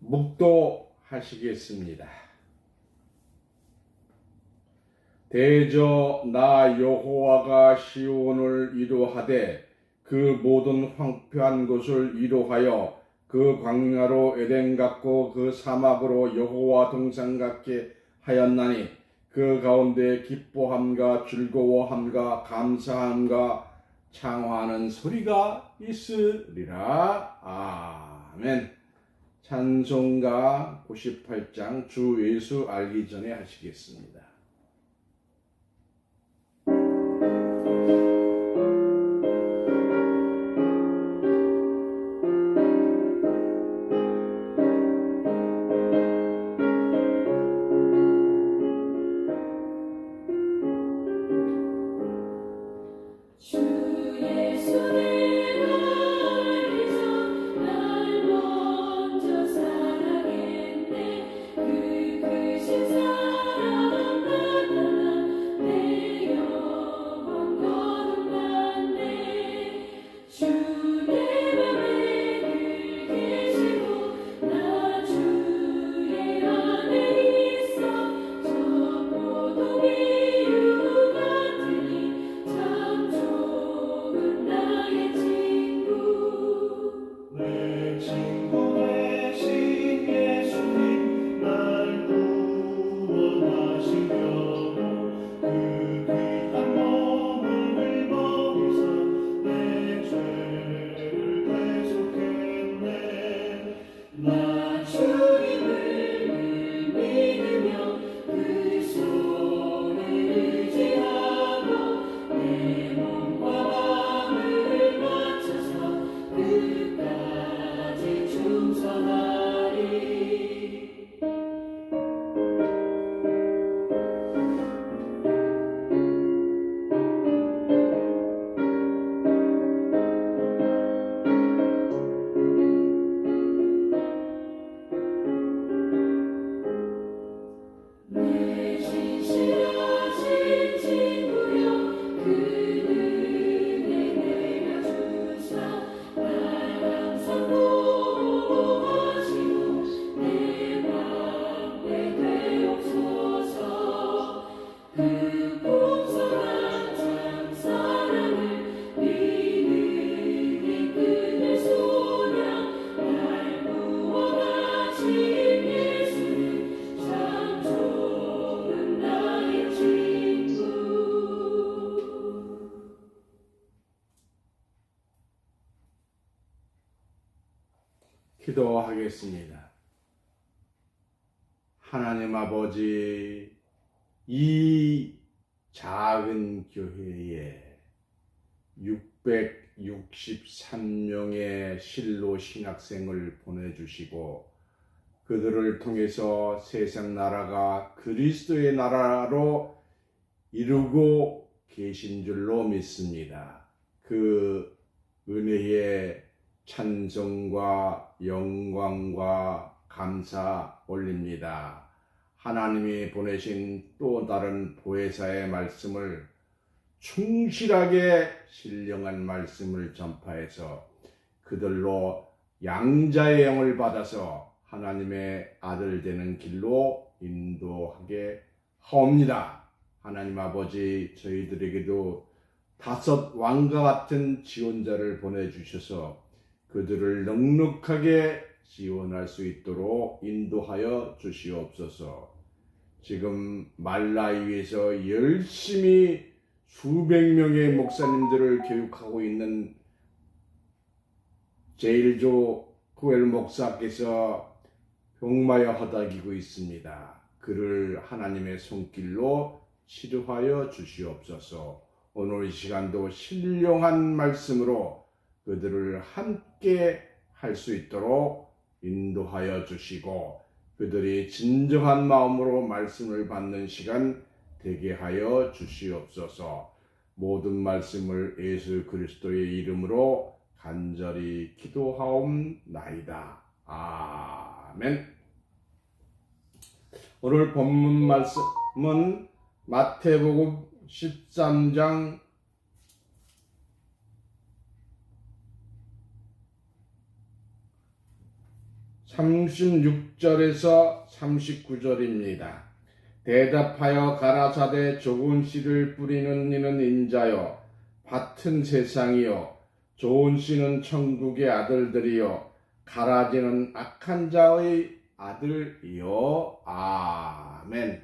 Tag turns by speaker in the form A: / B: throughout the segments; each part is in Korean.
A: 묵도하시겠습니다. 대저 나 여호와가 시온을 위로하되 그 모든 황폐한 곳을 위로하여 그 광야로 에덴 같고 그 사막으로 여호와 동산 같게 하였나니 그 가운데 기뻐함과 즐거워함과 감사함과 창화하는 소리가 있으리라. 아멘. 찬송가 98장 주 예수 알기 전에 하시겠습니다. 기도하겠습니다. 하나님 아버지, 이 작은 교회에 663명의 실로 신학생을 보내주시고 그들을 통해서 세상 나라가 그리스도의 나라로 이루고 계신 줄로 믿습니다. 그 은혜에 찬송과 영광과 감사 올립니다. 하나님이 보내신 또 다른 보혜사의 말씀을 충실하게 신령한 말씀을 전파해서 그들로 양자의 영을 받아서 하나님의 아들 되는 길로 인도하게 하옵니다. 하나님 아버지, 저희들에게도 5 왕과 같은 지원자를 보내주셔서 그들을 넉넉하게 지원할 수 있도록 인도하여 주시옵소서. 지금 말라위에서 열심히 수백 명의 목사님들을 교육하고 있는 제일조 쿠엘 목사께서 병마여 허덕이고 있습니다. 그를 하나님의 손길로 치료하여 주시옵소서. 오늘 이 시간도 신령한 말씀으로 그들을 함께 할 수 있도록 인도하여 주시고 그들이 진정한 마음으로 말씀을 받는 시간 되게 하여 주시옵소서. 모든 말씀을 예수 그리스도의 이름으로 간절히 기도하옵나이다. 아멘. 오늘 본문 말씀은 마태복음 13장 36절에서 39절입니다. 대답하여 가라사대 좋은 씨를 뿌리는 이는 인자요 밭은 세상이요 좋은 씨는 천국의 아들들이요 가라지는 악한 자의 아들이요. 아멘.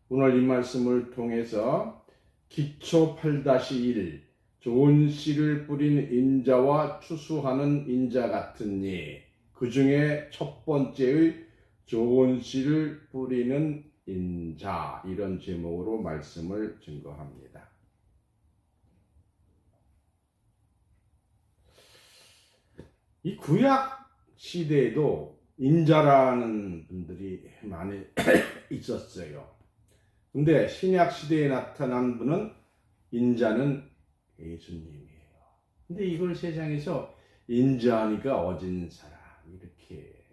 A: 오늘 이 말씀을 통해서 기초 8-1 좋은 씨를 뿌린 인자와 추수하는 인자 같으니 그 중에 첫 번째의 좋은 씨를 뿌리는 인자, 이런 제목으로 말씀을 증거합니다. 이 구약 시대에도 인자라는 분들이 많이 있었어요. 근데 신약 시대에 나타난 분은 인자는 예수님이에요. 근데 이걸 세상에서 인자하니까 어진 사람 이렇게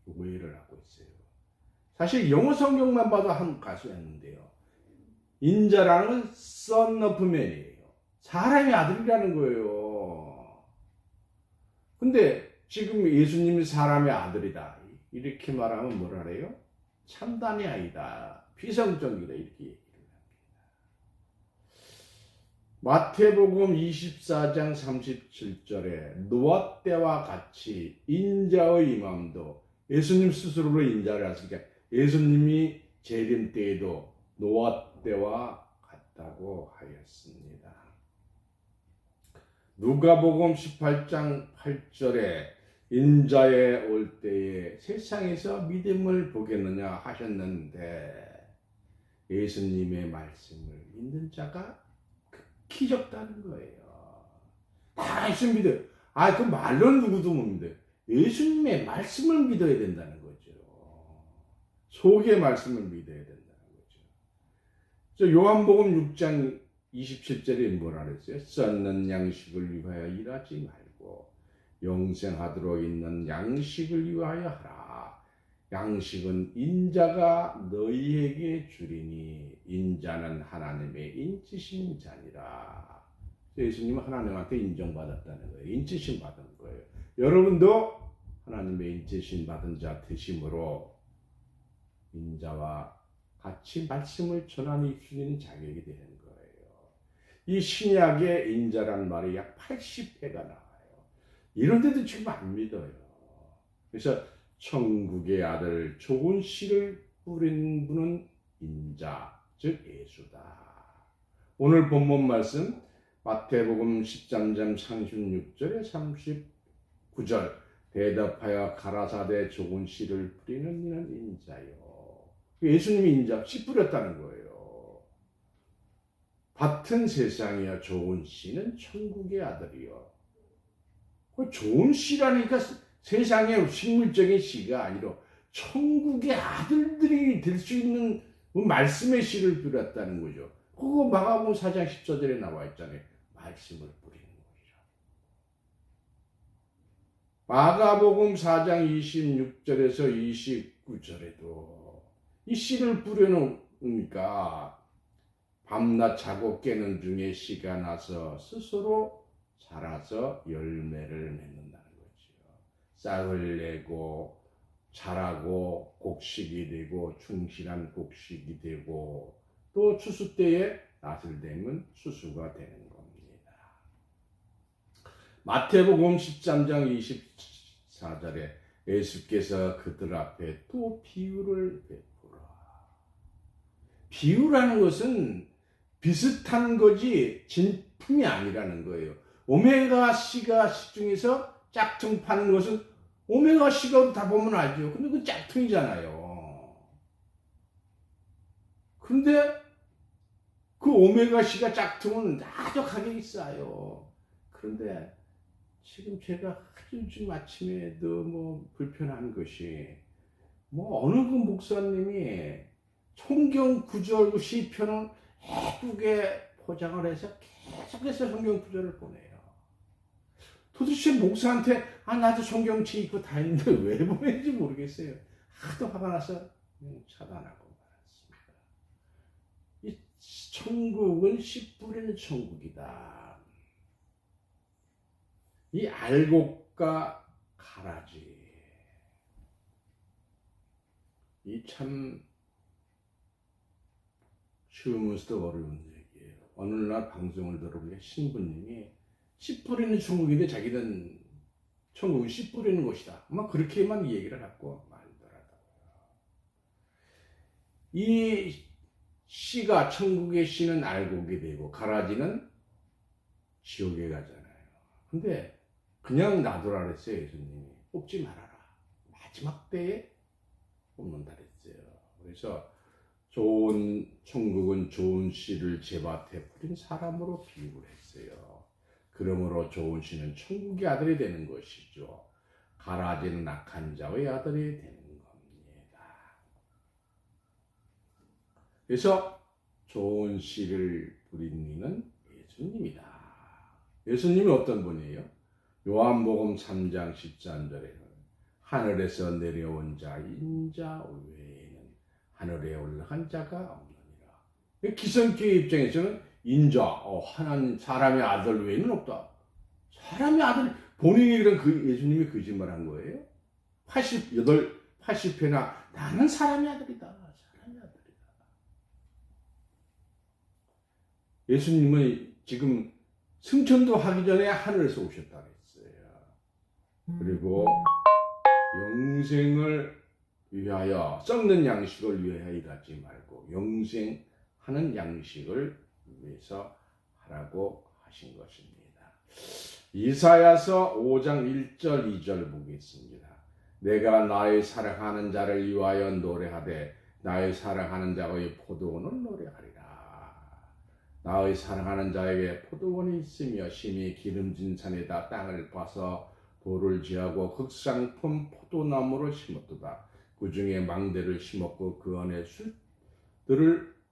A: 오해를 하고 있어요. 사실 영어 성경만 봐도 한 가수였는데요. 인자라는 건 son of man이에요. 사람의 아들이라는 거예요. 근데 지금 예수님이 사람의 아들이다 이렇게 말하면 뭐라 그래요? 참담이 아니다. 비성적이다 이렇게 얘기를 합니다. 마태복음 24장 37절에 노아 때와 같이 인자의 임함도 예수님 스스로로 인자를 하시니까 예수님이 재림 때에도 노아 때와 같다고 하였습니다. 누가복음 18장 8절에 인자에 올 때에 세상에서 믿음을 보겠느냐 하셨는데 예수님의 말씀을 믿는 자가 극히 적다는 거예요. 다 예수 믿어요. 그 말로는 누구도 못 믿어요. 예수님의 말씀을 믿어야 된다는 거죠. 속의 말씀을 믿어야 된다는 거죠. 요한복음 6장 27절에 뭐라 그랬어요? 썩는 양식을 위하여 일하지 말고 영생하도록 있는 양식을 위하여 하라. 양식은 인자가 너희에게 주리니 인자는 하나님의 인치신 자니라. 예수님은 하나님한테 인정받았다는 거예요. 인치심 받은 거예요. 여러분도 하나님의 인치심 받은 자 되심으로 인자와 같이 말씀을 전하는 입술인 자격이 되는 거예요. 이 신약의 인자란 말이 약 80회가 나와요. 이런데도 지금 안 믿어요. 그래서 천국의 아들 좋은 씨를 뿌린 분은 인자, 즉 예수다. 오늘 본문 말씀 마태복음 13장 36절에 39절 대답하여 가라사대 좋은 씨를 뿌리는 이는 인자요. 예수님이 인자, 씨 뿌렸다는 거예요. 밭은 세상이여 좋은 씨는 천국의 아들이요. 그 좋은 씨라니까 세상의 식물적인 씨가 아니라 천국의 아들들이 될 수 있는 그 말씀의 씨를 뿌렸다는 거죠. 그거 마가복음 4장 14절에 나와 있잖아요. 말씀을 뿌리는 거죠. 마가복음 4장 26절에서 29절에도 이 씨를 뿌려놓으니까 밤낮 자고 깨는 중에 씨가 나서 스스로 자라서 열매를 맺는다는 거죠. 싹을 내고 자라고 곡식이 되고 충실한 곡식이 되고 또 추수 때에 낫을 되면 추수가 되는 겁니다. 마태복음 13장 24절에 예수께서 그들 앞에 또 비유를 베풀어. 비유라는 것은 비슷한 거지 진품이 아니라는 거예요. 오메가C가 시중에서 짝퉁 파는 것은 오메가C가 다 보면 알죠. 근데 그건 짝퉁이잖아요. 근데 그 오메가C가 짝퉁은 아주 가격이 싸요. 그런데 지금 제가 요즘 아침에도 뭐 불편한 것이 어느 그 목사님이 성경 구절 시편을 예쁘게 포장을 해서 계속해서 성경 구절을 보내요. 도대체 목사한테 나도 성경책 읽고 다니는데 왜 보내는지 모르겠어요. 하도 화가 나서 차단하고 말았습니다. 이 천국은 씨 뿌리는 천국이다. 이 알곡과 가라지 이 참 쉬우면서도 어려운 얘기예요. 어느 날 방송을 들어보니까 신부님이 씨 뿌리는 천국인데 자기는 천국은 씨 뿌리는 곳이다. 막 그렇게만 얘기를 갖고 말더라고요. 이 씨가 천국의 씨는 알곡이 되고 가라지는 지옥에 가잖아요. 근데 그냥 놔두라 그랬어요. 예수님이. 뽑지 말아라. 마지막 때에 뽑는다 그랬어요. 그래서 좋은 천국은 좋은 씨를 제밭에 뿌린 사람으로 비유를 했어요. 그러므로 좋은 씨는 천국의 아들이 되는 것이죠. 가라지는 악한 자의 아들이 되는 겁니다. 그래서 좋은 씨를 뿌린 이는 예수님이다. 예수님이 어떤 분이에요? 요한복음 3장 13절에는 하늘에서 내려온 자 인자 외에는 하늘에 올라간 자가 없느니라. 기성교회 입장에서는 인자, 하나님 사람의 아들 외에는 없다. 사람의 아들, 본인이 그런 예수님이 거짓말한 거예요? 80회나 나는 사람의 아들이다. 사람의 아들이다. 예수님은 지금 승천도 하기 전에 하늘에서 오셨다 그랬어요. 그리고 영생을 위하여, 썩는 양식을 위하여 일하지 말고 영생하는 양식을 위해서 하라고 하신 것입니다. 이사야서 5장 1절 2절 보겠습니다. 내가 나의 사랑하는 자를 위하여 노래하되 나의 사랑하는 자의 포도원을 노래하리라. 나의 사랑하는 자에게 포도원이 있으며 심히 기름진 산에다 땅을 파서 돌을 지하고 극상품 포도나무를 심었도다. 그 중에 망대를 심었고 그 안에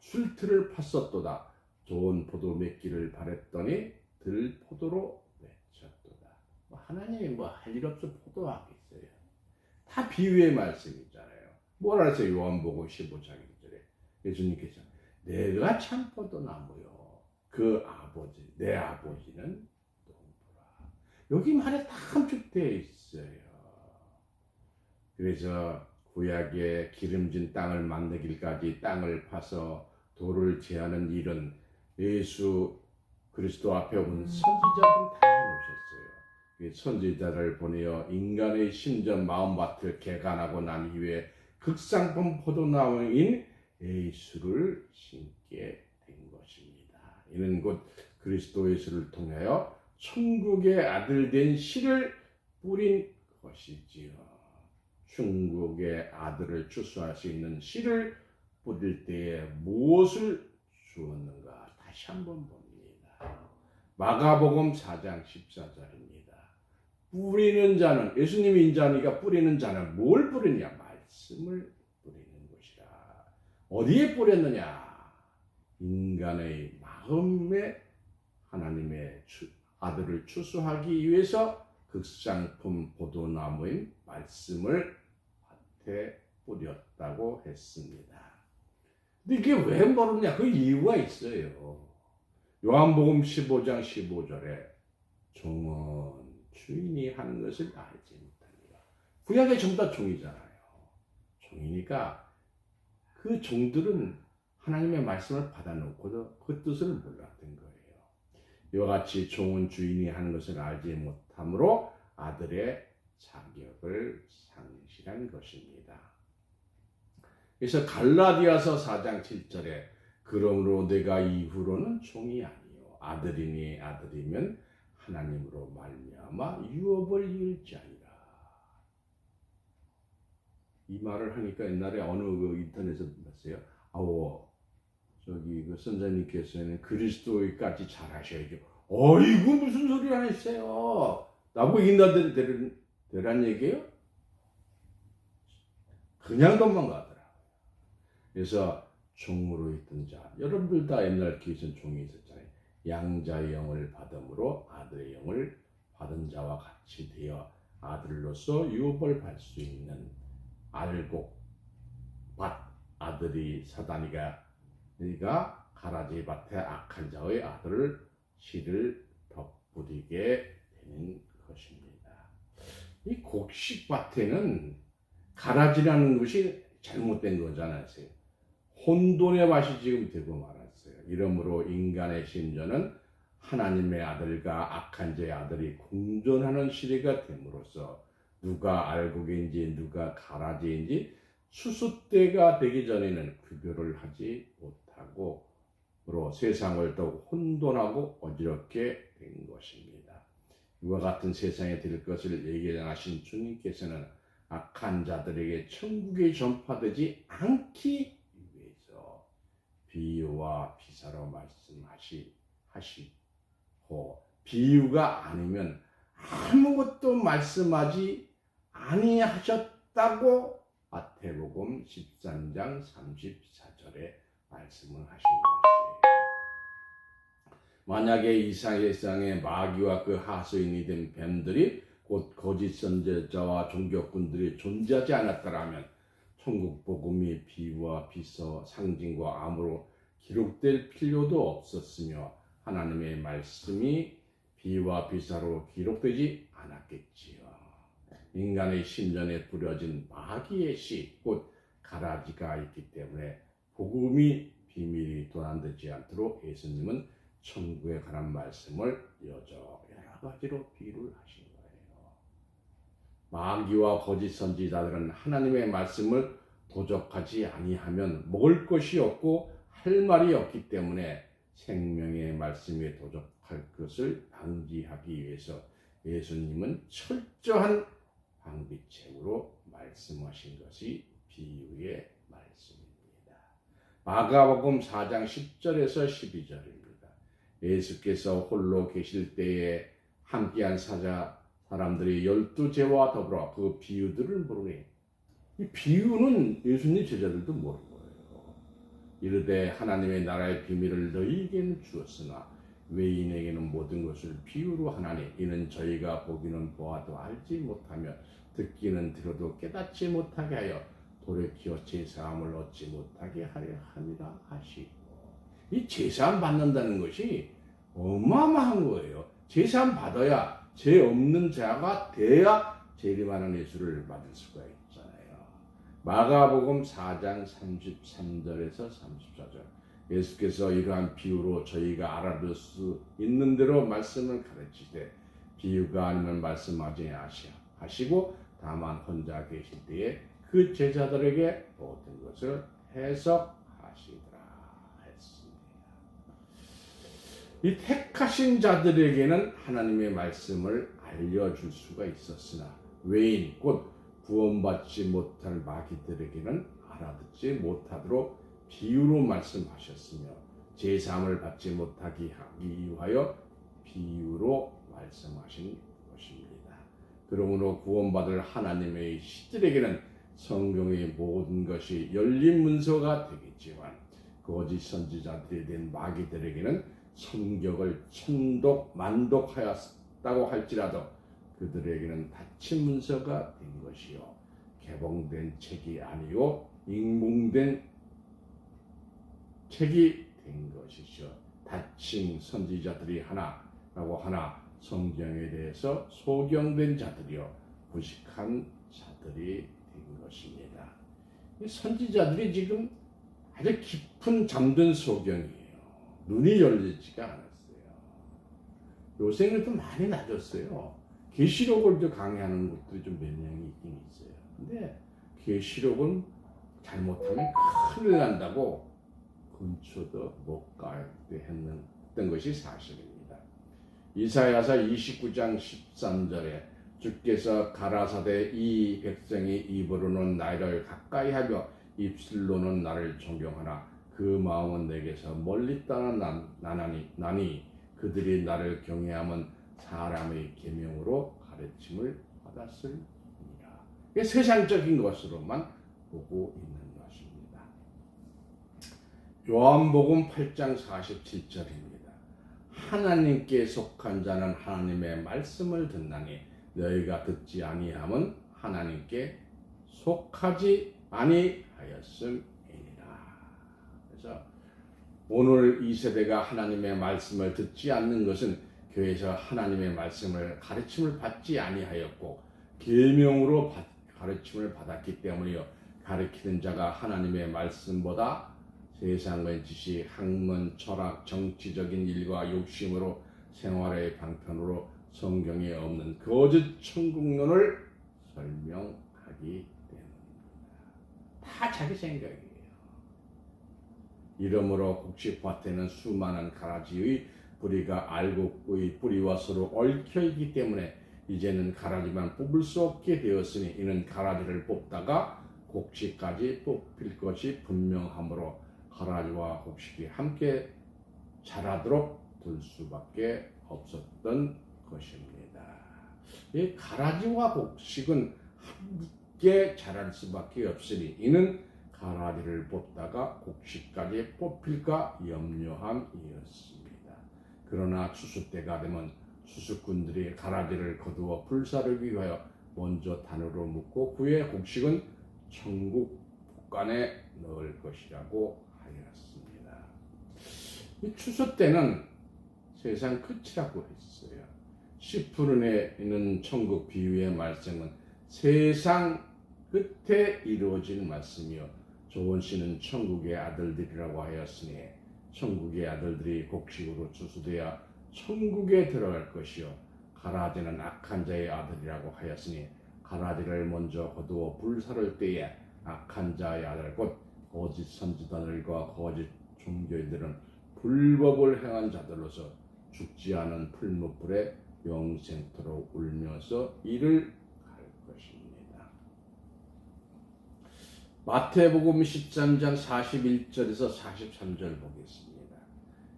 A: 술틀을 팠었도다. 좋은 포도 맺기를 바랬더니 들포도로 맺혔도다. 하나님이 할 일 없어 포도하겠어요. 다 비유의 말씀이잖아요. 뭐라 했어요? 요한복음 15장 1절에 예수님께서 내가 참 포도나무요. 그 아버지, 내 아버지는 농부라. 여기 말에 다 함축되어 있어요. 그래서 구약의 기름진 땅을 만들기까지 땅을 파서 돌을 제하는 일은 예수 그리스도 앞에 온 선지자들이 다 해놓으셨어요. 선지자를 보내어 인간의 심전 마음밭을 개간하고 난 이후에 극상품 포도나무인 예수를 심게 된 것입니다. 이는 곧 그리스도 예수를 통하여 천국의 아들 된 씨를 뿌린 것이지요. 천국의 아들을 추수할 수 있는 씨를 뿌릴 때에 무엇을 주었는가? 다시 한번 봅니다. 마가복음 4장 14절입니다. 뿌리는 자는, 예수님이 인자하니까 뿌리는 자는 뭘 뿌리냐? 말씀을 뿌리는 것이라. 어디에 뿌렸느냐? 인간의 마음에 하나님의 아들을 추수하기 위해서 극상품 포도나무인 말씀을 밭에 뿌렸다고 했습니다. 근데 이게 왜 모르냐? 그 이유가 있어요. 요한복음 15장 15절에 종은 주인이 하는 것을 알지 못하니라. 구약의 전부 다 종이잖아요. 종이니까 그 종들은 하나님의 말씀을 받아놓고도 그 뜻을 몰랐던 거예요. 이와 같이 종은 주인이 하는 것을 알지 못하므로 아들의 자격을 상실한 것입니다. 그래서 갈라디아서 4장 7절에 그러므로 내가 이후로는 종이 아니요 아들이니 아들이면 하나님으로 말미암아 유업을 이을지아니라. 이 말을 하니까 옛날에 어느 인터넷에서 봤어요. 그 선생님께서는 그리스도까지 잘하셔야죠. 어이구 무슨 소리 하셨어요? 나보고 인간들 되란 얘기예요? 그냥 도망가더라. 그래서 종으로 있던 자, 여러분들 다 옛날 기존 종이 있었잖아요. 양자의 영을 받음으로 아들의 영을 받은 자와 같이 되어 아들로서 유업을 받을 수 있는 알곡 밭 아들이 사단이가 그러니까 가라지 밭에 악한 자의 아들을 씨를 덧뿌리게 되는 것입니다. 이 곡식밭에는 가라지라는 것이 잘못된 거잖아요. 혼돈의 맛이 지금 되고 말았어요. 이러므로 인간의 심정은 하나님의 아들과 악한 자의 아들이 공존하는 시대가 됨으로써 누가 알곡인지 누가 가라지인지 추수 때가 되기 전에는 구별을 하지 못하고 세상을 더욱 혼돈하고 어지럽게 된 것입니다. 이와 같은 세상에 될 것을 예견하신 주님께서는 악한 자들에게 천국이 전파되지 않기 위해서 비유와 비사로 말씀하시고 비유가 아니면 아무것도 말씀하지 아니하셨다고 마태복음 13장 34절에 말씀을 하신 것이에요. 만약에 이 세상에 마귀와 그 하수인이 된 뱀들이 곧 거짓 선지자와 종교꾼들이 존재하지 않았더라면 천국 복음이 비유와 비서 상징과 암으로 기록될 필요도 없었으며 하나님의 말씀이 비유와 비사로 기록되지 않았겠지요. 인간의 심전에 뿌려진 마귀의 씨, 곧 가라지가 있기 때문에 복음이 비밀이 도난되지 않도록 예수님은 천국에 관한 말씀을 여러 가지로 비유를 하신 거예요. 마귀와 거짓 선지자들은 하나님의 말씀을 도적하지 아니하면 먹을 것이 없고 할 말이 없기 때문에 생명의 말씀에 도적할 것을 방지하기 위해서 예수님은 철저한 방비책으로 말씀하신 것이 비유의 말씀입니다. 마가복음 4장 10절에서 12절입니다. 예수께서 홀로 계실 때에 함께한 사람들이 12제와 더불어 그 비유들을 모르게, 이 비유는 예수님 제자들도 모르는 거예요. 이르되 하나님의 나라의 비밀을 너희에게는 주었으나 외인에게는 모든 것을 비유로 하나니 이는 저희가 보기는 보아도 알지 못하며 듣기는 들어도 깨닫지 못하게 하여 돌이켜 제사함을 얻지 못하게 하려 함이라 하시고, 이 제사함 받는다는 것이 어마어마한 거예요. 제사함 받아야 죄 없는 자가 돼야 재림하는 예수를 받을 수가 있잖아요. 마가복음 4장 33절에서 34절, 예수께서 이러한 비유로 저희가 알아들 수 있는 대로 말씀을 가르치되 비유가 아니면 말씀하지 하시고 다만 혼자 계실 때에 그 제자들에게 모든 것을 해석하시더라 했습니다. 이 택하신 자들에게는 하나님의 말씀을 알려줄 수가 있었으나 외인 곧 구원받지 못할 마귀들에게는 알아듣지 못하도록 비유로 말씀하셨으며 제사함을 받지 못하게 하기 위하여 비유로 말씀하신 것입니다. 그러므로 구원받을 하나님의 시들에게는 성경의 모든 것이 열린 문서가 되겠지만 거짓 선지자들이 된 마귀들에게는 성경을 천독만독하였다고 할지라도 그들에게는 닫힌 문서가 된 것이요 개봉된 책이 아니요 익몽된 책이 된 것이죠. 닫힌 선지자들이 하나라고 하나 성경에 대해서 소경된 자들이요 부식한 자들이 된 것입니다. 이 선지자들이 지금 아주 깊은 잠든 소경이에요. 눈이 열리지가 않았어요. 요새는 좀 많이 낮았어요. 계시록을 좀 강의하는 곳들이 좀 몇 명이 있긴 있어요. 근데 계시록은 잘못하면 큰일 난다고 근처도 못 가게 했던 것이 사실입니다. 이사야서 29장 13절에 주께서 가라사대 이 백성이 입으로는 나를 가까이 하며 입술로는 나를 존경하나 그 마음은 내게서 멀리 떠나나니 그들이 나를 경외함은 사람의 계명으로 가르침을 받았습니다. 세상적인 것으로만 보고 있는 것입니다. 요한복음 8장 47절입니다. 하나님께 속한 자는 하나님의 말씀을 듣나니 너희가 듣지 아니함은 하나님께 속하지 아니하였음이니라. 그래서 오늘 이 세대가 하나님의 말씀을 듣지 않는 것은 교회에서 하나님의 말씀을 가르침을 받지 아니하였고 계명으로 가르침을 받았기 때문이요 가리키는 자가 하나님의 말씀보다 세상의 지식, 학문, 철학, 정치적인 일과 욕심으로 생활의 방편으로 성경에 없는 거짓 천국론을 설명하기 때문입니다. 다 자기 생각이에요. 이러므로 곡식밭에는 수많은 가라지의 뿌리가 알곡의 뿌리와 서로 얽혀 있기 때문에 이제는 가라지만 뽑을 수 없게 되었으니 이는 가라지를 뽑다가 곡식까지 뽑힐 것이 분명하므로 가라지와 곡식이 함께 자라도록 둘 수밖에 없었던 것입니다. 이 가라지와 곡식은 함께 자랄 수밖에 없으니 이는 가라지를 뽑다가 곡식까지 뽑힐까 염려함이었습니다. 그러나 추수 때가 되면 추수꾼들이 가라지를 거두어 불사르기 위하여 먼저 단으로 묶고 후에 곡식은 천국 복간에 넣을 것이라고 하였습니다. 이 추수 때는 세상 끝이라고 했어요. 시푸른에 있는 천국 비유의 말씀은 세상 끝에 이루어진 말씀이요 조원 씨는 천국의 아들들이라고 하였으니 천국의 아들들이 곡식으로 추수되어 천국에 들어갈 것이요 가라지는 악한 자의 아들이라고 하였으니 가라지를 먼저 거두어 불사를 때에 악한 자의 아들 곧 거짓 선지자들과 거짓 종교인들은 불법을 행한 자들로서 죽지 않은 풀무불에 영생토록 울면서 이를 갈 것입니다. 마태복음 13장 41절에서 43절 보겠습니다.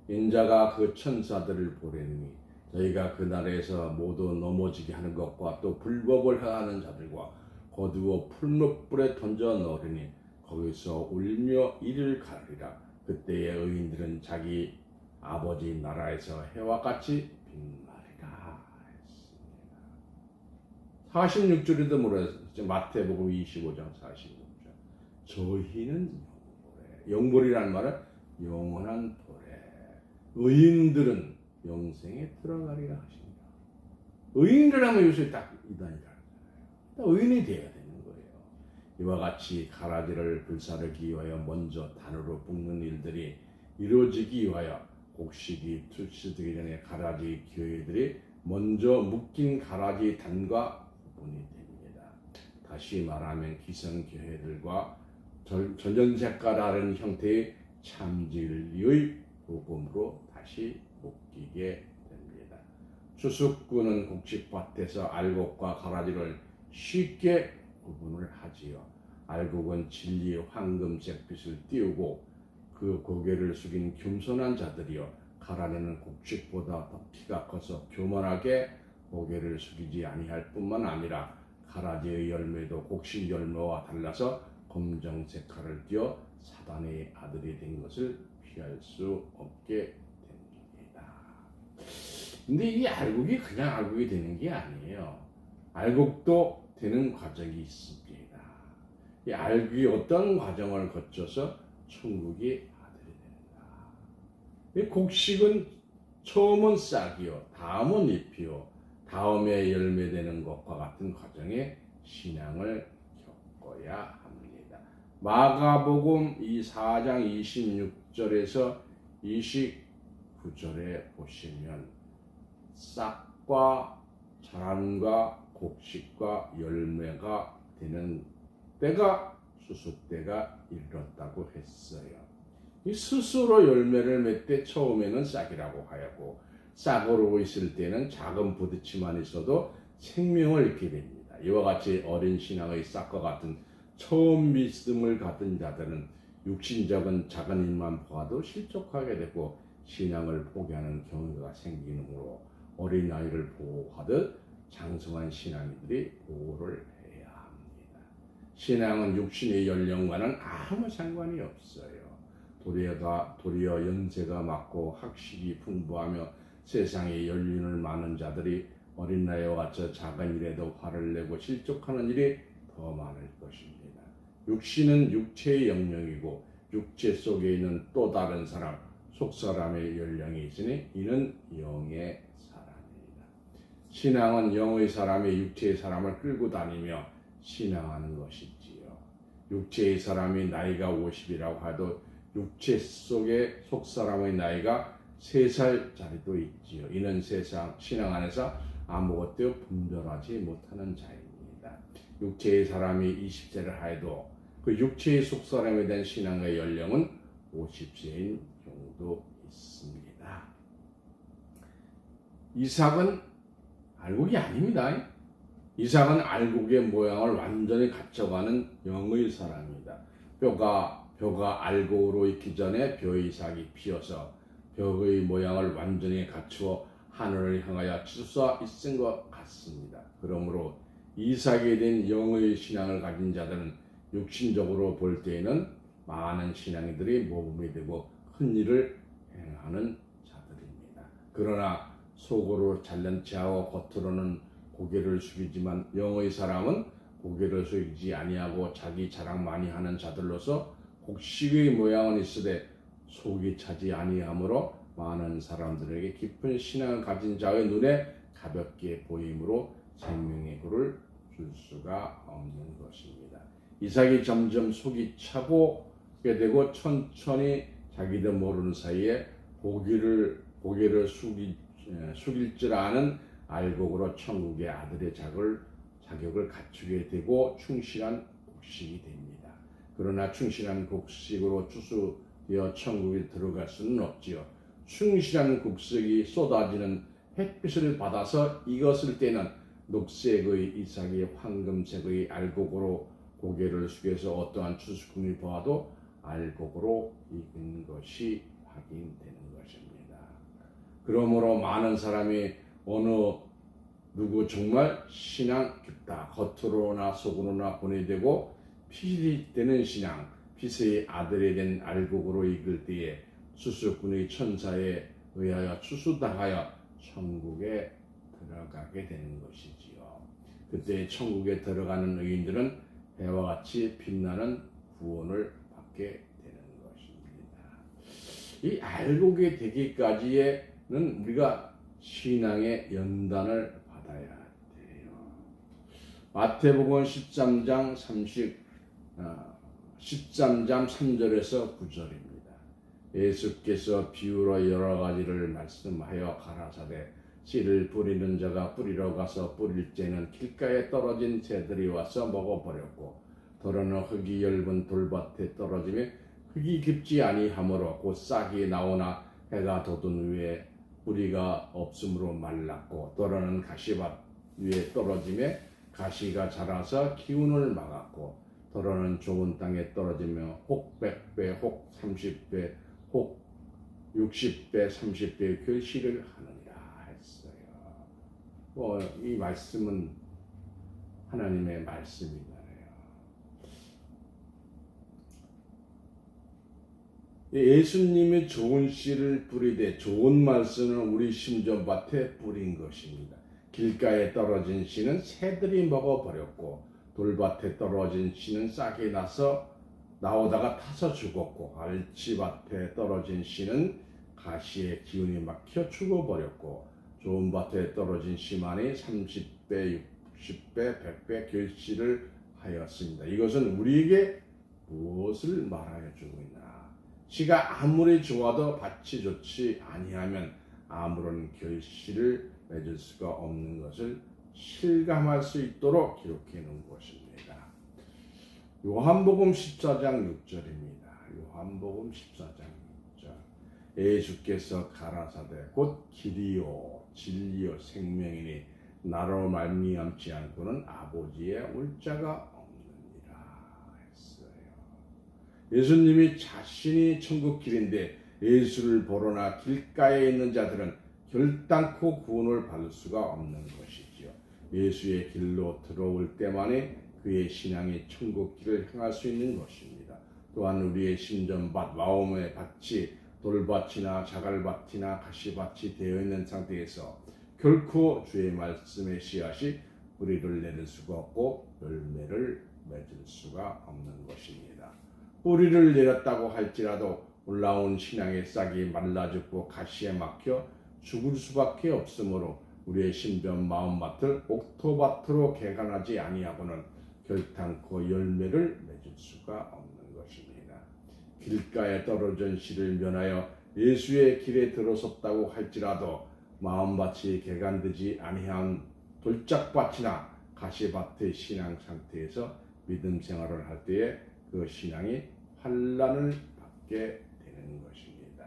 A: 인자가 그 천사들을 보내니 저희가 그 나라에서 모두 넘어지게 하는 것과 또 불법을 행하는 자들과 거두어 풀무불에 던져 넣으리니 거기서 울며 이를 가리라. 그때의 의인들은 자기 아버지 나라에서 해와 같이 빛나리라 했습니다. 46절에도 뭐랬죠? 마태복음 25장 46절. 저희는 영보래. 영보리라는 말은 영원한 보래. 의인들은 영생에 들어가리라 하십니다. 의인이라면 요새 딱 이단이라. 의인이 되어야 되는 거예요. 이와 같이 가라지를 불사르기 위하여 먼저 단으로 볶는 일들이 이루어지기 위하여 곡식이 출시되기 전에 가라지 교회들이 먼저 묶인 가라지 단과 구분이 됩니다. 다시 말하면 기성교회들과 전전색과 다른 형태의 참진리의 복음으로 다시 묶이게 됩니다. 추수꾼은 곡식밭에서 알곡과 가라지를 쉽게 구분을 하지요. 알곡은 진리의 황금색 빛을 띄우고 그 고개를 숙인 겸손한 자들이요 가라지는 곡식보다 더 키가 커서 교만하게 고개를 숙이지 아니할 뿐만 아니라 가라지의 열매도 곡식 열매와 달라서 검정색 칼을 띄어 사단의 아들이 된 것을 피할 수 없게 됩니다. 근데 이 알곡이 그냥 알곡이 되는 게 아니에요. 알곡도 되는 과정이 있습니다. 이 알곡이 어떤 과정을 거쳐서 천국의 아들이 된다. 이 곡식은 처음은 싹이요, 다음은 잎이요, 다음에 열매되는 것과 같은 과정의 신앙을 겪어야 합니다. 마가복음 4장 26절에서 29절에 보시면 싹과 자람과 곡식과 열매가 되는 때가 수수 때가 이르렀다고 했어요. 이 스스로 열매를 맺되 처음에는 싹이라고 하였고 싹으로 있을 때는 작은 부딪힘만 있어도 생명을 잃게 됩니다. 이와 같이 어린 신앙의 싹과 같은 처음 믿음을 갖은 자들은 육신적인 작은 일만 보아도 실족하게 되고 신앙을 포기하는 경우가 생기므로 어린아이를 보호하듯 장성한 신앙인들이 보호를 해야 합니다. 신앙은 육신의 연령과는 아무 상관이 없어요. 도리어 연세가 많고 학식이 풍부하며 세상에 연륜을 많은 자들이 어린아이와 같이 작은 일에도 화를 내고 실족하는 일이 더 많을 것입니다. 육신은 육체의 영역이고 육체 속에 있는 또 다른 사람, 속사람의 연령이 있으니 이는 영의 사람입니다. 신앙은 영의 사람이 육체의 사람을 끌고 다니며 신앙하는 것이지요. 육체의 사람이 나이가 50이라고 하도 육체 속의 속사람의 나이가 3살짜리도 있지요. 이는 세상 신앙 안에서 아무것도 분별하지 못하는 자입니다. 육체의 사람이 20세를 하여도 그 육체의 속사람에 대한 신앙의 연령은 50세인 경우도 있습니다. 이삭은 알곡이 아닙니다. 이삭은 알곡의 모양을 완전히 갖춰가는 영의 사람입니다. 벼가 알곡으로 익기 전에 벼이삭이 피어서 벼의 모양을 완전히 갖추어 하늘을 향하여 치솟아 있은 것 같습니다. 그러므로 이삭에 대한 영의 신앙을 가진 자들은 육신적으로 볼 때에는 많은 신앙이들이 모범이 되고 큰 일을 행하는 자들입니다. 그러나 속으로 잘난체하고 겉으로는 고개를 숙이지만 영의 사람은 고개를 숙이지 아니하고 자기 자랑 많이 하는 자들로서 곡식의 모양은 있으되 속이 차지 아니하므로 많은 사람들에게 깊은 신앙을 가진 자의 눈에 가볍게 보임으로 생명의 굴을 줄 수가 없는 것입니다. 이삭이 점점 속이 차고게 되고 천천히 자기도 모르는 사이에 고개를 숙일 줄 아는 알곡으로 천국의 아들의 자격을 갖추게 되고 충실한 곡식이 됩니다. 그러나 충실한 곡식으로 추수되어 천국에 들어갈 수는 없지요. 충실한 곡식이 쏟아지는 햇빛을 받아서 익었을 때는 녹색의 이삭이 황금색의 알곡으로 고개를 숙여서 어떠한 추수꾼이 보아도 알곡으로 익은 것이 확인되는 것입니다. 그러므로 많은 사람이 누구 정말 신앙 깊다, 겉으로나 속으로나 보내되고 빛이 되는 신앙, 빛의 아들에 된 알곡으로 익을 때에 추수꾼의 천사에 의하여 추수당하여 천국에 들어가게 되는 것이지요. 그때 천국에 들어가는 의인들은 해와 같이 빛나는 구원을 받게 되는 것입니다. 이 알곡이 되기까지는 우리가 신앙의 연단을 받아야 돼요. 마태복음 13장 3절에서 9절입니다. 예수께서 비유로 여러 가지를 말씀하여 가라사대 씨를 뿌리는 자가 뿌리러 가서 뿌릴 때는 길가에 떨어진 새들이 와서 먹어버렸고 더러는 흙이 엷은 돌밭에 떨어지며 흙이 깊지 아니하므로 곧 싹이 나오나 해가 돋은 후에 뿌리가 없으므로 말랐고 더러는 가시밭 위에 떨어지며 가시가 자라서 기운을 막았고 더러는 좋은 땅에 떨어지며 혹 100배 혹 30배 혹 60배 30배 결실을 하느니라 했어요. 이 말씀은 하나님의 말씀이잖아요. 예수님이 좋은 씨를 뿌리되 좋은 말씀을 우리 심전밭에 뿌린 것입니다. 길가에 떨어진 씨는 새들이 먹어버렸고 돌밭에 떨어진 씨는 싹이 나서 나오다가 타서 죽었고 알치밭에 떨어진 씨는 가시의 기운이 막혀 죽어버렸고 좋은 밭에 떨어진 씨만이 30배, 60배, 100배 결실을 하였습니다. 이것은 우리에게 무엇을 말하여 주고 있나? 씨가 아무리 좋아도 밭이 좋지 아니하면 아무런 결실을 맺을 수가 없는 것을 실감할 수 있도록 기록해 놓은 것입니다. 요한복음 14장 6절입니다. 요한복음 14장 6절. 예수께서 가라사대 곧 길이요 진리요 생명이니 나로 말미암지 않고는 아버지에 올 자가 없느니라 했어요. 예수님이 자신이 천국 길인데 예수를 보러나 길가에 있는 자들은 결단코 구원을 받을 수가 없는 것이지요. 예수의 길로 들어올 때만이 그의 신앙이 천국 길을 행할 수 있는 것입니다. 또한 우리의 심전밭, 마음의 밭이 돌밭이나 자갈밭이나 가시밭이 되어 있는 상태에서 결코 주의 말씀의 씨앗이 뿌리를 내릴 수가 없고 열매를 맺을 수가 없는 것입니다. 뿌리를 내렸다고 할지라도 올라온 신앙의 싹이 말라 죽고 가시에 막혀 죽을 수밖에 없으므로 우리의 신변 마음밭을 옥토밭으로 개간하지 아니하고는 결탄코 열매를 맺을 수가 없는 것입니다. 길가에 떨어진 씨를 면하여 예수의 길에 들어섰다고 할지라도 마음밭이 개간되지 아니한 돌짝밭이나 가시밭의 신앙 상태에서 믿음 생활을 할 때에 그 신앙이 환난을 받게 되는 것입니다.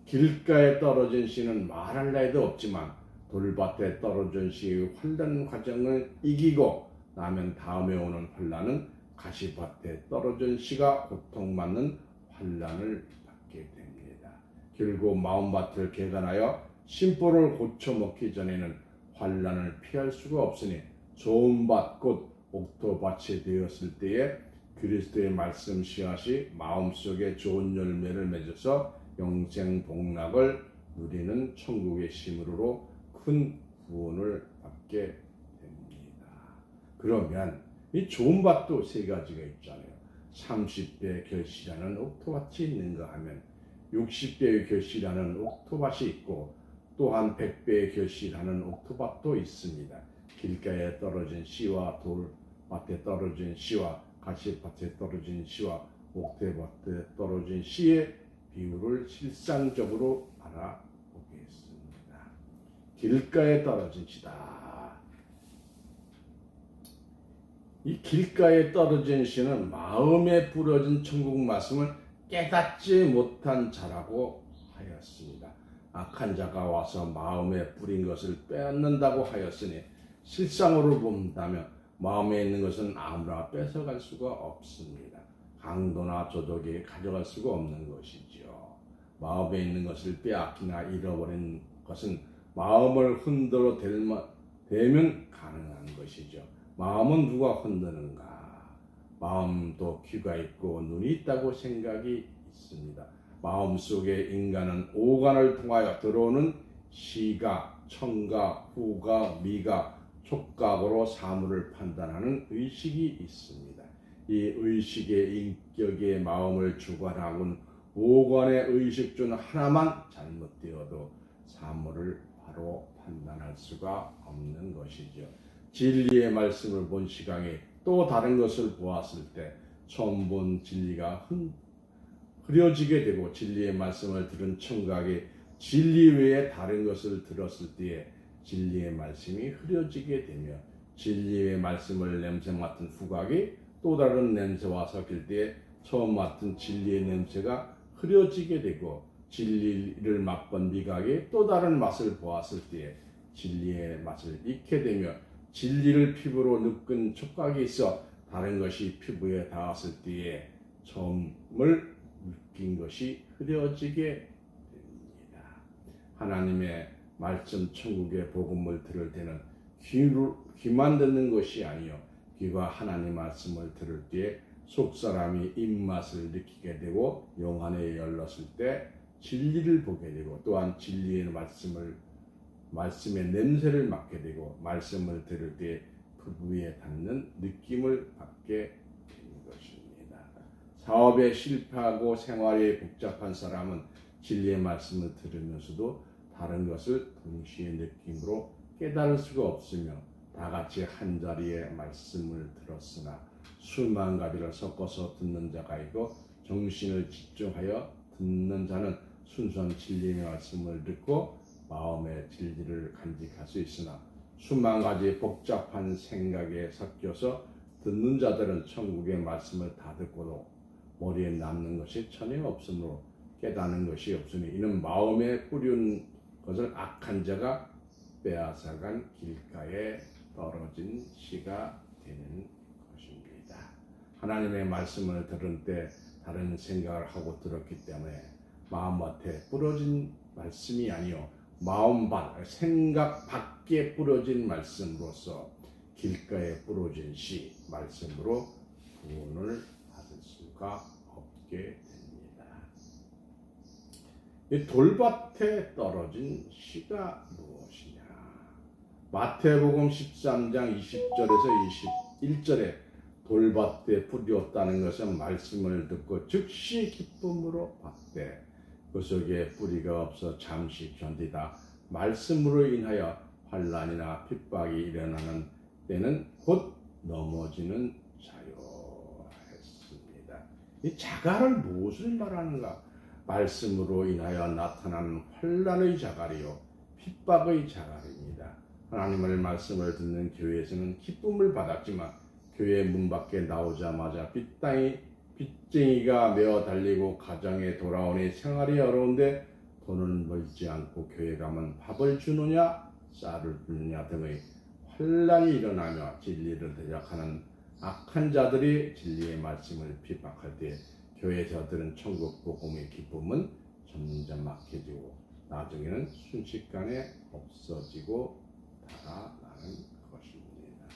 A: 길가에 떨어진 씨는 말할 나위도 없지만 돌밭에 떨어진 씨의 환난 과정을 이기고 나면 다음에 오는 환난은 가시밭에 떨어진 씨가 고통받는 환난을 받게 됩니다. 결국 마음밭을 개간하여 심보를 고쳐 먹기 전에는 환난을 피할 수가 없으니 좋은 밭 곧 옥토밭이 되었을 때에 그리스도의 말씀 씨앗이 마음속에 좋은 열매를 맺어서 영생 복락을 누리는 천국의 시므로 큰 구원을 받게 됩니다. 그러면 이 좋은 밭도 세 가지가 있잖아요. 30배 결실하는 옥토밭이 있는가 하면 60배의 결실하는 옥토밭이 있고 또한 100배의 결실하는 옥토밭도 있습니다. 길가에 떨어진 씨와 돌밭에 떨어진 씨와 가시밭에 떨어진 씨와 옥토밭에 떨어진 씨의 비율을 실상적으로 알아보겠습니다. 길가에 떨어진 씨다. 이 길가에 떨어진 씨는 마음에 뿌려진 천국 말씀을 깨닫지 못한 자라고 하였습니다. 악한 자가 와서 마음에 뿌린 것을 빼앗는다고 하였으니 실상으로 본다면 마음에 있는 것은 아무나 뺏어갈 수가 없습니다. 강도나 조독이 가져갈 수가 없는 것이지요. 마음에 있는 것을 빼앗기나 잃어버린 것은 마음을 흔들어 대면 가능한 것이죠. 마음은 누가 흔드는가? 마음도 귀가 있고 눈이 있다고 생각이 있습니다. 마음속에 인간은 오간을 통하여 들어오는 시각, 청각, 후각, 미각, 촉각으로 사물을 판단하는 의식이 있습니다. 이 의식의 인격의 마음을 주관하고는 오간의 의식 중 하나만 잘못되어도 사물을 바로 판단할 수가 없는 것이죠. 진리의 말씀을 본 시각에 또 다른 것을 보았을 때 처음 본 진리가 흐려지게 되고 진리의 말씀을 들은 청각이 진리 외에 다른 것을 들었을 때에 진리의 말씀이 흐려지게 되며 진리의 말씀을 냄새 맡은 후각이 또 다른 냄새와 섞일 때에 처음 맡은 진리의 냄새가 흐려지게 되고 진리를 맛본 미각이 또 다른 맛을 보았을 때에 진리의 맛을 잃게 되며 진리를 피부로 느낀 촉각이 있어 다른 것이 피부에 닿았을 때에 처음을 느낀 것이 흐려지게 됩니다. 하나님의 말씀 천국의 복음을 들을 때는 귀만 듣는 것이 아니요 귀가 하나님 말씀을 들을 때에 속사람이 입맛을 느끼게 되고 영안에 열렸을 때 진리를 보게 되고 또한 진리의 말씀의 냄새를 맡게 되고 말씀을 들을 때 피부에 닿는 느낌을 받게 되는 것입니다. 사업에 실패하고 생활이 복잡한 사람은 진리의 말씀을 들으면서도 다른 것을 동시에 느낌으로 깨달을 수가 없으며 다 같이 한 자리에 말씀을 들었으나 수만 가지를 섞어서 듣는 자가 있고 정신을 집중하여 듣는 자는 순수한 진리의 말씀을 듣고 마음의 진리를 간직할 수 있으나 수만 가지 복잡한 생각에 섞여서 듣는 자들은 천국의 말씀을 다 듣고도 머리에 남는 것이 전혀 없으므로 깨닫는 것이 없으니 이는 마음에 뿌린 것을 악한 자가 빼앗아간 길가에 떨어진 씨가 되는 것입니다. 하나님의 말씀을 들은 때 다른 생각을 하고 들었기 때문에 마음밭에 뿌려진 말씀이 아니요 마음밭, 생각 밖에 뿌려진 말씀으로서 길가에 뿌려진 씨 말씀으로 구원을 받을 수가 없게 됩니다. 이 돌밭에 떨어진 씨가 무엇이냐? 마태복음 13장 20절에서 21절에 돌밭에 뿌렸다는 것은 말씀을 듣고 즉시 기쁨으로 받되 그 속에 뿌리가 없어 잠시 견디다 말씀으로 인하여 환난이나 핍박이 일어나는 때는 곧 넘어지는 자요 했습니다. 이 자갈을 무엇을 말하는가? 말씀으로 인하여 나타나는 환난의 자갈이요 핍박의 자갈입니다. 하나님의 말씀을 듣는 교회에서는 기쁨을 받았지만 교회 문 밖에 나오자마자 빚쟁이가 메어 달리고 가정에 돌아오니 생활이 어려운데 돈을 벌지 않고 교회 가면 밥을 주느냐 쌀을 주느냐 등의 환난이 일어나며 진리를 대적하는 악한 자들이 진리의 말씀을 핍박할 때 교회에서 들은 천국 복음의 기쁨은 점점 막혀지고 나중에는 순식간에 없어지고 달아나는 것입니다.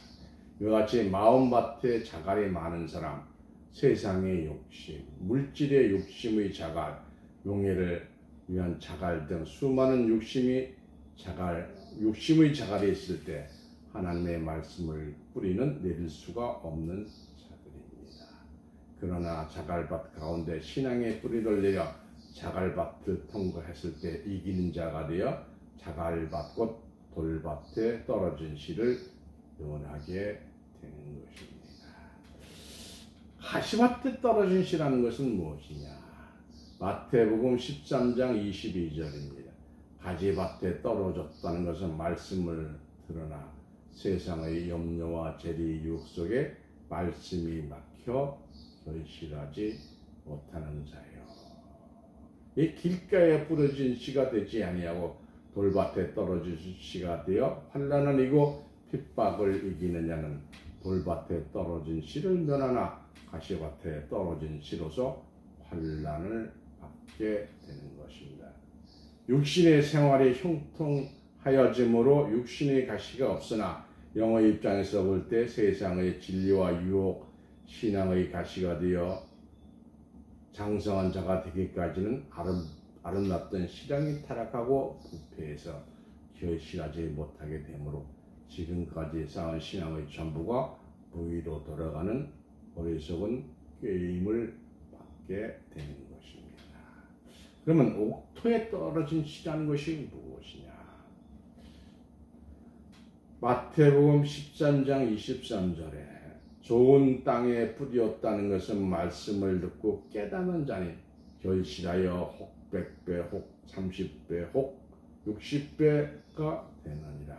A: 이와 같이 마음밭에 자갈이 많은 사람, 세상의 욕심, 물질의 욕심의 자갈, 용해를 위한 자갈 등 수많은 욕심의 자갈이 있을 때 하나님의 말씀을 뿌리는 내릴 수가 없는 자들입니다. 그러나 자갈밭 가운데 신앙의 뿌리를 내려 자갈밭을 통과했을 때 이기는 자가 되어 자갈밭 곧 돌밭에 떨어진 씨를 논하게 되는 것입니다. 가시밭에 떨어진 씨라는 것은 무엇이냐? 마태복음 13장 22절입니다. 가지밭에 떨어졌다는 것은 말씀을 들으나 세상의 염려와 재리 유혹 속에 말씀이 막혀 결실하지 못하는 자요. 이 길가에 부러진 씨가 되지 아니하고 돌밭에 떨어진 씨가 되어 환난을 이고 핍박을 이기는 자는 돌밭에 떨어진 씨를 면하나 가시밭에 떨어진 씨로서 환난을 받게 되는 것입니다. 육신의 생활이 형통하여짐으로 육신의 가시가 없으나 영의 입장에서 볼 때 세상의 진리와 유혹, 신앙의 가시가 되어 장성한 자가 되기까지는 아름답던 신앙이 타락하고 부패해서 결실하지 못하게 되므로 지금까지 쌓은 신앙의 전부가 무위로 돌아가는 어리석은 꾀임을 받게 되는 것입니다. 그러면 옥토에 떨어진 씨라는 것이 무엇이냐? 마태복음 13장 23절에 좋은 땅에 뿌렸다는 것은 말씀을 듣고 깨닫는 자니 결실하여 혹 100배, 혹 30배, 혹 60배가 되느니라.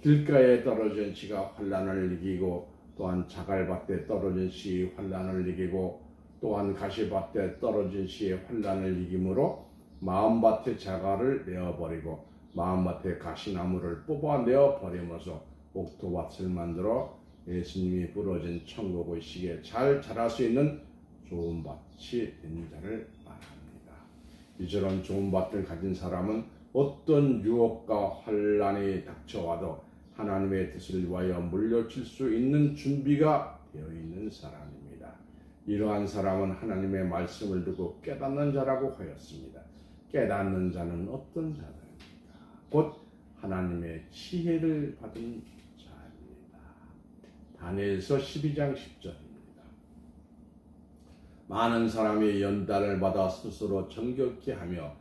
A: 길가에 떨어진 씨가 환난을 이기고 또한 자갈밭에 떨어진 씨의 환난을 이기고 또한 가시밭에 떨어진 씨의 환난을 이기므로 마음밭의 자갈을 내어버리고 마음밭의 가시나무를 뽑아내어 버리면서 옥토밭을 만들어 예수님이 부러진 천국의 씨에 잘 자랄 수 있는 좋은 밭이 된 자를 말합니다. 이처럼 좋은 밭을 가진 사람은 어떤 유혹과 환난이 닥쳐와도 하나님의 뜻을 위하여 물려칠 수 있는 준비가 되어 있는 사람입니다. 이러한 사람은 하나님의 말씀을 듣고 깨닫는 자라고 하였습니다. 깨닫는 자는 어떤 자들입니까? 곧 하나님의 지혜를 받은 자입니다. 다니엘서 12장 10절입니다. 많은 사람이 연단을 받아 스스로 정결케 하며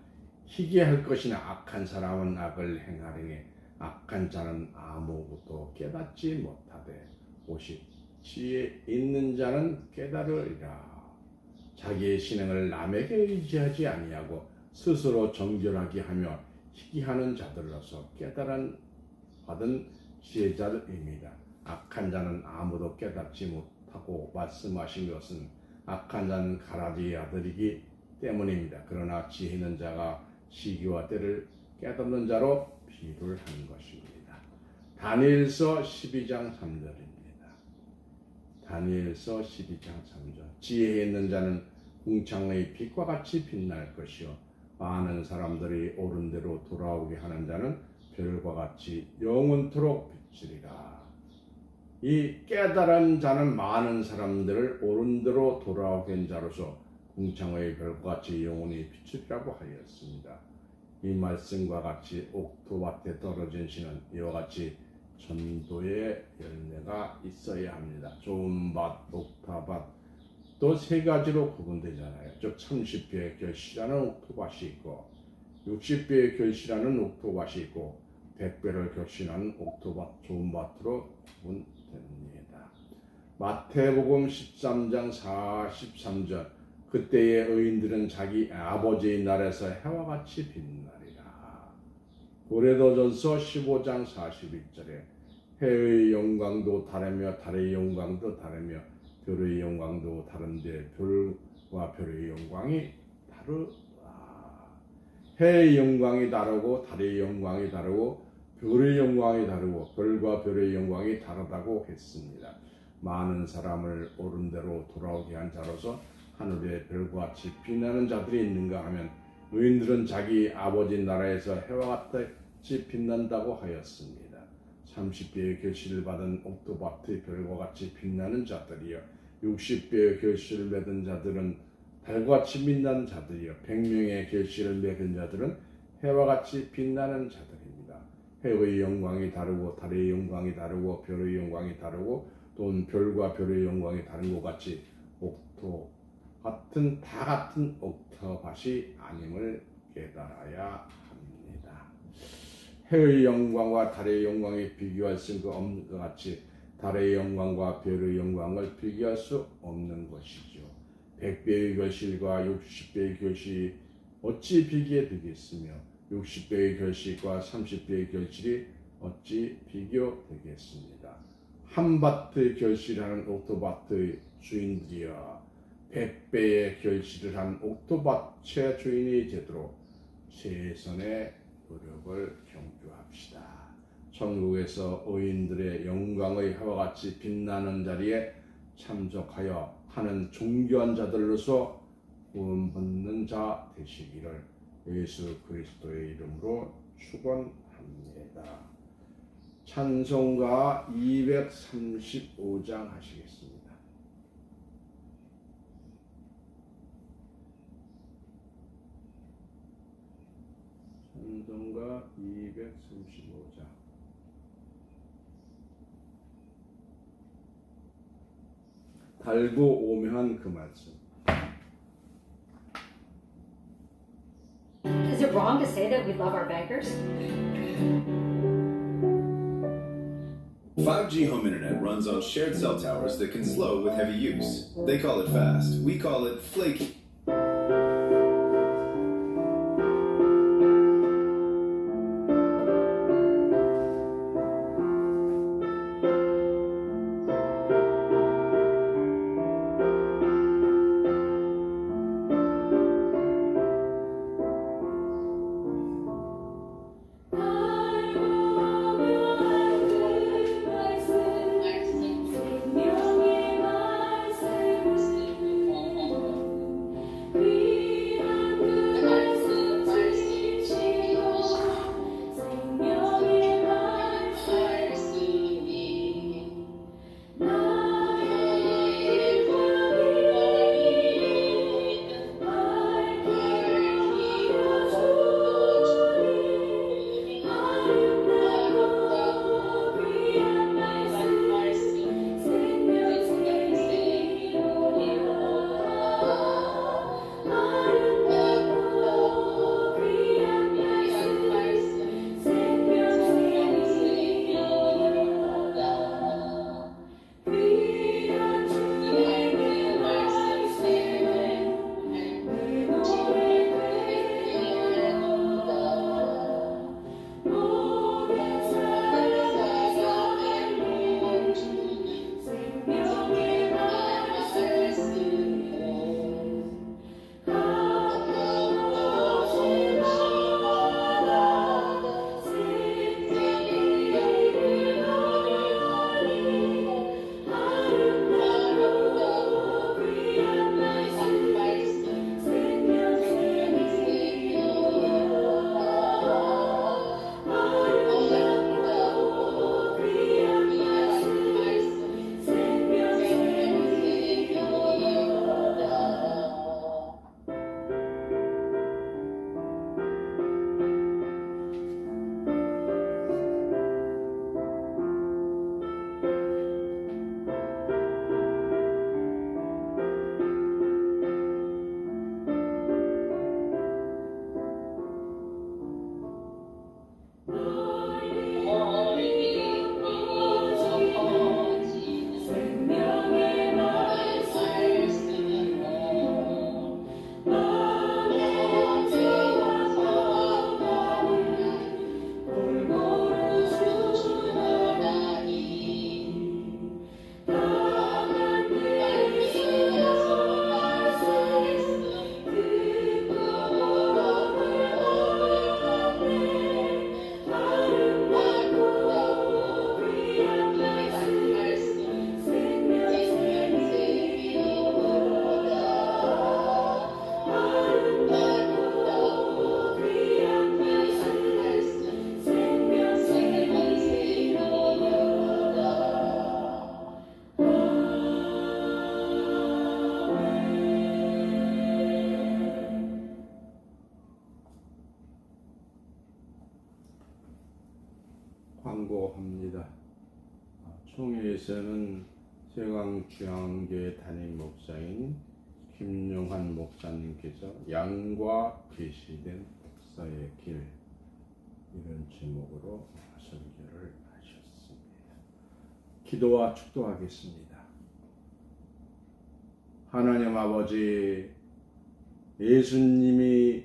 A: 희게 할 것이나 악한 사람은 악을 행하려니 악한 자는 아무것도 깨닫지 못하되 오직 지혜 있는 자는 깨달으리라. 자기의 신앙을 남에게 의지하지 아니하고 스스로 정결하게 하며 희귀하는 자들로서 깨달은 받은 지혜자입니다. 악한 자는 아무도 깨닫지 못하고 말씀하신 것은 악한 자는 가라지의 아들이기 때문입니다. 그러나 지혜 있는 자가 시기와 때를 깨닫는 자로 비유를 한 것입니다. 다니엘서 12장 3절입니다. 다니엘서 12장 3절. 지혜 있는 자는 궁창의 빛과 같이 빛날 것이요 많은 사람들이 옳은 대로 돌아오게 하는 자는 별과 같이 영원토록 비치리라. 이 깨달은 자는 많은 사람들을 옳은 대로 돌아오게 한 자로서 궁창의 별과 같이 영원히 비추리라고 하였습니다. 이 말씀과 같이 옥토밭에 떨어진 씨는 이와 같이 전도의 열매가 있어야 합니다. 좋은 밭, 옥토밭 또 세 가지로 구분되잖아요. 즉 30배의 결실하는 옥토밭이 있고 60배의 결실하는 옥토밭이 있고 100배를 결실하는 옥토밭, 좋은 밭으로 구분됩니다. 마태복음 13장 43절 그때의 의인들은 자기 아버지의 나라에서 해와 같이 빛나리라. 고린도전서 15장 41절에 해의 영광도 다르며 달의 영광도 다르며 별의 영광도 다른데 별과 별의 영광이 다르다. 해의 영광이 다르고 달의 영광이 다르고 별의 영광이 다르고 별과 별의 영광이 다르다고 했습니다. 많은 사람을 옳은 대로 돌아오게 한 자로서 하늘에 별과 같이 빛나는 자들이 있는가 하면 의인들은 자기 아버지 나라에서 해와 같이 빛난다고 하였습니다. 30배의 결실을 받은 옥토바트의 별과 같이 빛나는 자들이여 60배의 결실을 맺은 자들은 달과 같이 빛나는 자들이여 100명의 결실을 맺은 자들은 해와 같이 빛나는 자들입니다. 해의 영광이 다르고 달의 영광이 다르고 별의 영광이 다르고 또는 별과 별의 영광이 다른 것 같이 옥토 같은 다 같은 옥토밭이 아님을 깨달아야 합니다. 해의 영광과 달의 영광이 비교할 수 없는 것 같이 달의 영광과 별의 영광을 비교할 수 없는 것이죠. 100배의 결실과 60배의 결실이 어찌 비교되겠으며 60배의 결실과 30배의 결실이 어찌 비교되겠습니다. 한 밭의 결실하는 옥토밭의 주인들이여 100배의 결실을 한 옥토밭의 주인이 되도록 최선의 노력을 경주합시다. 천국에서 의인들의 영광의 해와 같이 빛나는 자리에 참석하여 하는 존귀한 자들로서 구원받는 자 되시기를 예수 그리스도의 이름으로 축원합니다. 찬송가 235장 하시겠습니다. 찬송가 235장 달고 오묘한 그 말씀.
B: Is it wrong to say that we love our bankers?
C: 5G home internet runs on shared cell towers that can slow with heavy use. They call it fast. We call it flaky.
D: We
A: 총회에서는 세광중앙교회 담임 목사인 김용환 목사님께서 양과 계시된 역사의 길 이런 제목으로 설교를 하셨습니다. 기도와 축도하겠습니다. 하나님 아버지, 예수님이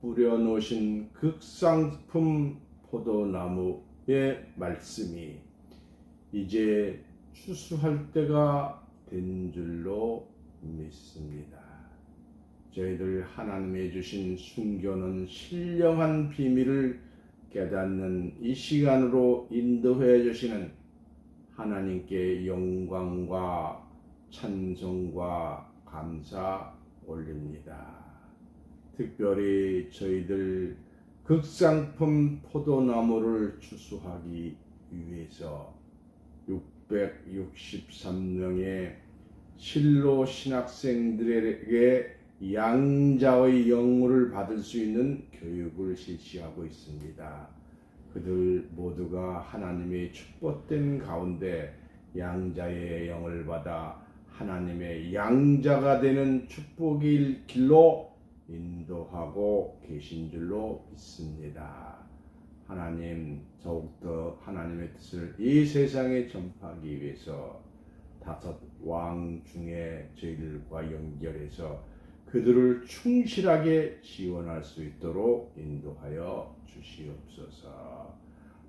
A: 뿌려놓으신 극상품 포도나무의 말씀이 이제 추수할 때가 된 줄로 믿습니다. 저희들 하나님의 주신 순교는 신령한 비밀을 깨닫는 이 시간으로 인도해 주시는 하나님께 영광과 찬송과 감사 올립니다. 특별히 저희들 극상품 포도나무를 추수하기 위해서 663명의 실로 신학생들에게 양자의 영혼을 받을 수 있는 교육을 실시하고 있습니다. 그들 모두가 하나님의 축복된 가운데 양자의 영을 받아 하나님의 양자가 되는 축복의 길로 인도하고 계신 줄로 믿습니다. 하나님, 더욱더 하나님의 뜻을 이 세상에 전파하기 위해서 5 왕 중에 저희들과 연결해서 그들을 충실하게 지원할 수 있도록 인도하여 주시옵소서.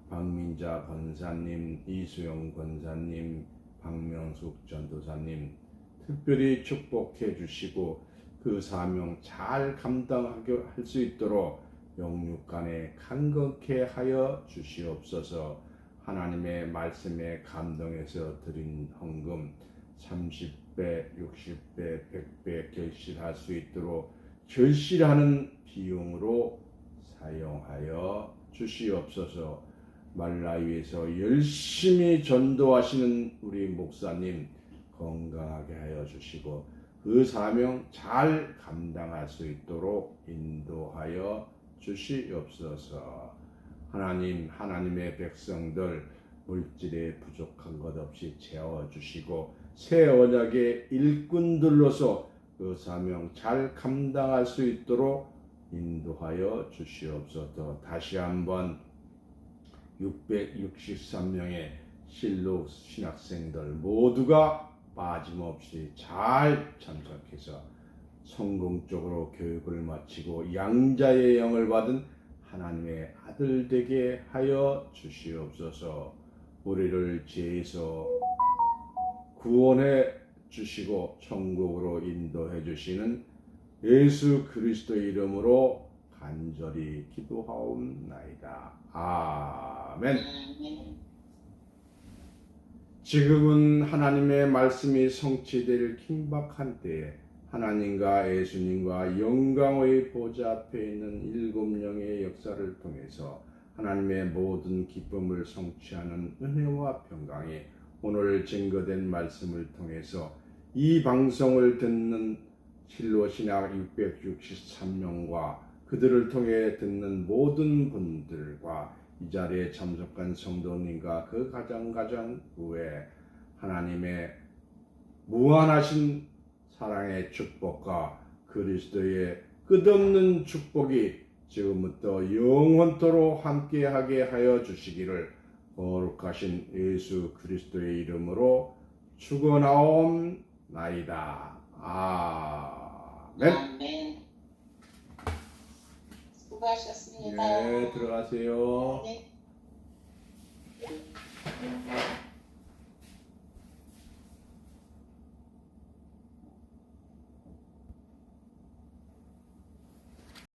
A: 박민자 권사님, 이수영 권사님, 박명숙 전도사님 특별히 축복해 주시고 그 사명 잘 감당하게 할 수 있도록 영육간에 강건케 하여 주시옵소서. 하나님의 말씀에 감동해서 드린 헌금 30배, 60배, 100배 결실할 수 있도록 결실하는 비용으로 사용하여 주시옵소서. 말라위에서 열심히 전도하시는 우리 목사님 건강하게 하여 주시고 그 사명 잘 감당할 수 있도록 인도하여 주시옵소서. 하나님, 하나님의 백성들 물질에 부족한 것 없이 채워주시고 새 언약의 일꾼들로서 그 사명 잘 감당할 수 있도록 인도하여 주시옵소서. 다시 한번 663명의 실로 신학생들 모두가 빠짐없이 잘 참석해서 성공적으로 교육을 마치고 양자의 영을 받은 하나님의 아들 되게 하여 주시옵소서. 우리를 죄에서 구원해 주시고 천국으로 인도해 주시는 예수 그리스도의 이름으로 간절히 기도하옵나이다. 아멘. 지금은 하나님의 말씀이 성취될 긴박한 때에 하나님과 예수님과 영광의 보좌 앞에 있는 7영의 역사를 통해서 하나님의 모든 기쁨을 성취하는 은혜와 평강이 오늘 증거된 말씀을 통해서 이 방송을 듣는 실로신학 663명과 그들을 통해 듣는 모든 분들과 이 자리에 참석한 성도님과 그 가정 후에 하나님의 무한하신 사랑의 축복과 그리스도의 끝없는 축복이 지금부터 영원토록 함께하게 하여 주시기를 거룩하신 예수 그리스도의 이름으로 축원하옵나이다. 아멘.
D: 아멘. 수고하셨습니다.
A: 네, 들어가세요.
D: 네.